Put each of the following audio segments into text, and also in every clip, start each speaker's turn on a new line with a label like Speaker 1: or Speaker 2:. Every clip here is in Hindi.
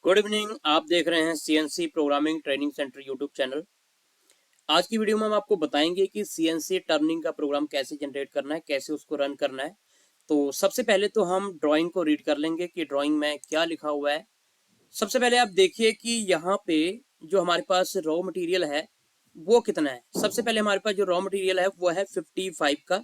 Speaker 1: Good evening. आप देख रहे हैं CNC programming training centre YouTube channel. आज की वीडियो में हम आपको बताएंगे कि सीएनसी टर्निंग का प्रोग्राम कैसे जनरेट करना है, कैसे उसको रन करना है। तो सबसे पहले तो हम ड्राइंग को रीड कर लेंगे कि ड्राइंग में क्या लिखा हुआ है। सबसे पहले आप देखिए कि यहाँ पे जो हमारे पास रॉ मटेरियल है वो कितना है। सबसे पहले हमारे पास जो रॉ मटेरियल है वो है 55 का।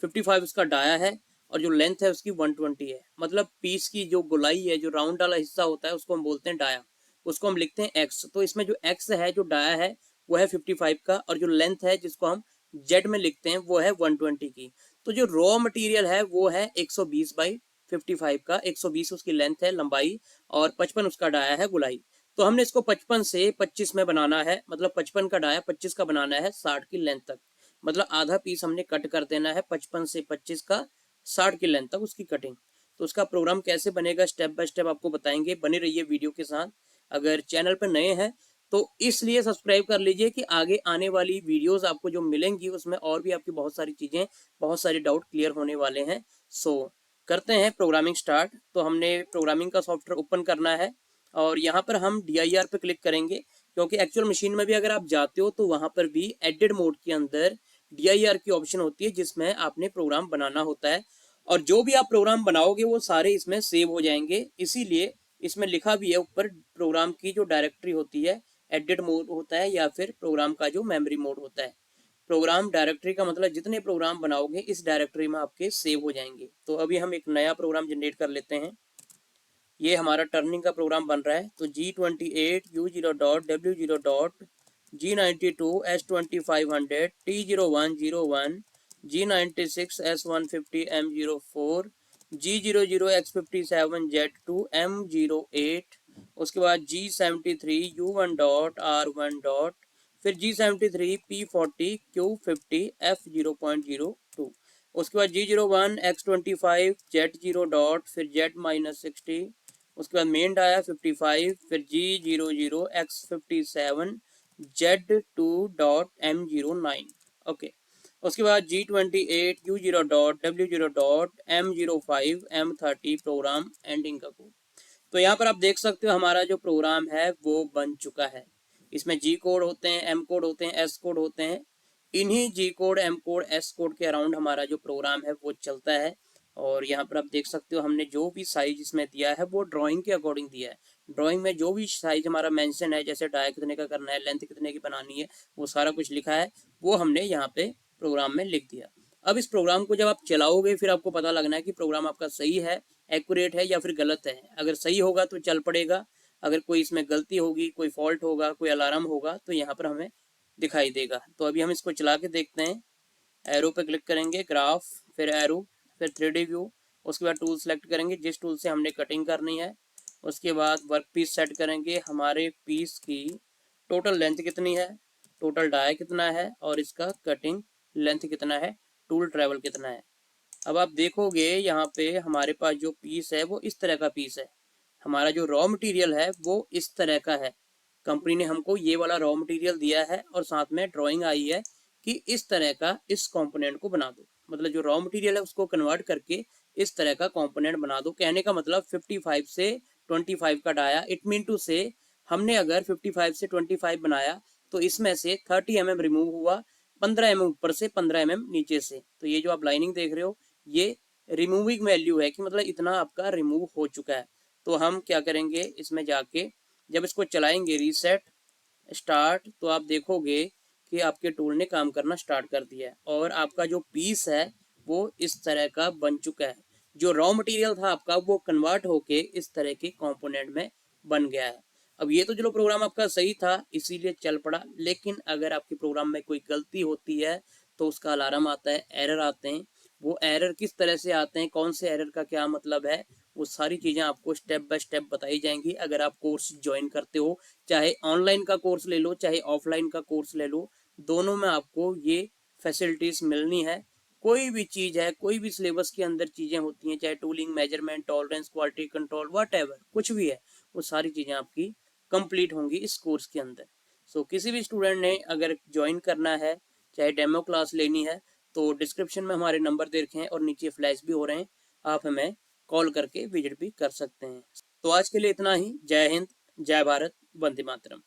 Speaker 1: 55 उसका डाया है और जो लेंथ है उसकी 120 है। मतलब पीस की जो गोलाई है, जो राउंड वाला हिस्सा होता है उसको हम बोलते हैं डाया। उसको हम लिखते हैं एक्स। तो इसमें जो एक्स है, जो डाया है वो है 55 का, और जो लेंथ है जिसको हम जेड में लिखते हैं वो है 120 की। तो जो रॉ मटेरियल है वो है 120 बाई 55 का। 120 उसकी लेंथ है, लंबाई, और 55 उसका डाया है, गुलाई। तो हमने इसको 55 से 25 में बनाना है। मतलब 55 का डाया 25 का बनाना है 60 की लेंथ तक। मतलब आधा पीस हमने कट कर देना है 55 से 25 का 60 की लेंथ तक उसकी कटिंग। तो उसका प्रोग्राम कैसे बनेगा स्टेप बाय स्टेप आपको बताएंगे। बने रहिए वीडियो के साथ। अगर चैनल पर नए हैं तो इसलिए सब्सक्राइब कर लीजिए कि आगे आने वाली वीडियोस आपको जो मिलेंगी उसमें और भी आपकी बहुत सारी चीज़ें, बहुत सारे डाउट क्लियर होने वाले हैं। सो करते हैं प्रोग्रामिंग स्टार्ट। तो हमने प्रोग्रामिंग का सॉफ्टवेयर ओपन करना है और यहाँ पर हम DIR पे क्लिक करेंगे, क्योंकि एक्चुअल मशीन में भी अगर आप जाते हो तो वहाँ पर भी एडिट मोड के अंदर DIR की ऑप्शन होती है जिसमें आपने प्रोग्राम बनाना होता है। और जो भी आप प्रोग्राम बनाओगे वो सारे इसमें सेव हो जाएंगे। इसीलिए इसमें लिखा भी है ऊपर, प्रोग्राम की जो डायरेक्टरी होती है एडिट मोड होता है या फिर प्रोग्राम का जो मेमोरी मोड होता है। प्रोग्राम डायरेक्टरी का मतलब जितने प्रोग्राम बनाओगे इस डायरेक्टरी में आपके सेव हो जाएंगे। तो अभी हम एक नया प्रोग्राम जनरेट कर लेते हैं। ये हमारा टर्निंग का प्रोग्राम बन रहा है। तो G28U0.W0.G92S2500 T0101 G96S150M04 G00X57Z2M08। उसके बाद G73U1.R1. फिर G73P40Q50F0.02। उसके बाद G01X25Z0. फिर Z-60। उसके बाद मेन डाया 55। फिर G00X57Z2.M09। ओके। उसके बाद G28U0.W0.M05M30 प्रोग्राम एंडिंग का कोड। तो यहाँ पर आप देख सकते हो हमारा जो प्रोग्राम है वो बन चुका है। इसमें G कोड होते हैं, M कोड होते हैं, S कोड होते हैं। इन्हीं G code, M code, S code के अराउंड हमारा जो प्रोग्राम है वो चलता है। और यहाँ पर आप देख सकते हो हमने जो भी साइज इसमें दिया है वो ड्राइंग के अकॉर्डिंग दिया है। ड्राइंग में जो भी साइज हमारा मेंशन है, जैसे डाया कितने का करना है, लेंथ कितने की बनानी है, वो सारा कुछ लिखा है, वो हमने यहाँ पे प्रोग्राम में लिख दिया। अब इस प्रोग्राम को जब आप चलाओगे फिर आपको पता लगना है कि प्रोग्राम आपका सही है, एक्यूरेट है या फिर गलत है। अगर सही होगा तो चल पड़ेगा, अगर कोई इसमें गलती होगी, कोई फॉल्ट होगा, कोई अलार्म होगा तो यहाँ पर हमें दिखाई देगा। तो अभी हम इसको चला के देखते हैं। एरो पे क्लिक करेंगे, ग्राफ, फिर एरो, फिर 3D व्यू। उसके बाद टूल सेलेक्ट करेंगे जिस टूल से हमने कटिंग करनी है। उसके बाद वर्क पीस सेट करेंगे, हमारे पीस की टोटल लेंथ कितनी है, टोटल डाया कितना है, और इसका कटिंग लेंथ कितना है, टूल ट्रेवल कितना है। अब आप देखोगे यहाँ पे हमारे पास जो पीस है वो इस तरह का पीस है। हमारा जो रॉ मटेरियल है वो इस तरह का है। कंपनी ने हमको ये वाला रॉ मटेरियल दिया है और साथ में ड्राइंग आई है कि इस तरह का इस कंपोनेंट को बना दो। मतलब जो रॉ मटेरियल है उसको कन्वर्ट करके इस तरह का कंपोनेंट बना दो। कहने का मतलब 55 से 25 का डाया, इट मीन टू से हमने अगर 55 से 25 बनाया तो इसमें से 30 mm रिमूव हुआ, 15 mm ऊपर से, 15 mm नीचे से। तो ये जो आप लाइनिंग देख रहे हो ये रिमूविंग वैल्यू है कि मतलब इतना आपका रिमूव हो चुका है। तो हम क्या करेंगे, इसमें जाके जब इसको चलाएंगे रीसेट स्टार्ट, तो आप देखोगे कि आपके टूल ने काम करना स्टार्ट कर दिया है और आपका जो पीस है वो इस तरह का बन चुका है। जो रॉ मटेरियल था आपका वो कन्वर्ट होके इस तरह के कंपोनेंट में बन गया है। अब ये तो चलो प्रोग्राम आपका सही था इसीलिए चल पड़ा, लेकिन अगर आपके प्रोग्राम में कोई गलती होती है तो उसका अलार्म आता है, एरर आते हैं। वो एरर किस तरह से आते हैं, कौन से एरर का क्या मतलब है, वो सारी चीज़ें आपको स्टेप बाय स्टेप बताई जाएंगी अगर आप कोर्स ज्वाइन करते हो। चाहे ऑनलाइन का कोर्स ले लो, चाहे ऑफलाइन का कोर्स ले लो, दोनों में आपको ये फैसिलिटीज़ मिलनी है। कोई भी चीज़ है, कोई भी सिलेबस के अंदर चीज़ें होती हैं, चाहे tooling, measurement, tolerance, quality control, whatever कुछ भी है, वो सारी चीज़ें आपकी कंप्लीट होंगी इस कोर्स के अंदर। सो किसी भी स्टूडेंट ने अगर ज्वाइन करना है, चाहे डेमो क्लास लेनी है, तो डिस्क्रिप्शन में हमारे नंबर दे रखे हैं और नीचे फ्लैश भी हो रहे हैं, आप हमें कॉल करके विजिट भी कर सकते हैं। तो आज के लिए इतना ही। जय हिंद, जय भारत, वंदे मातरम।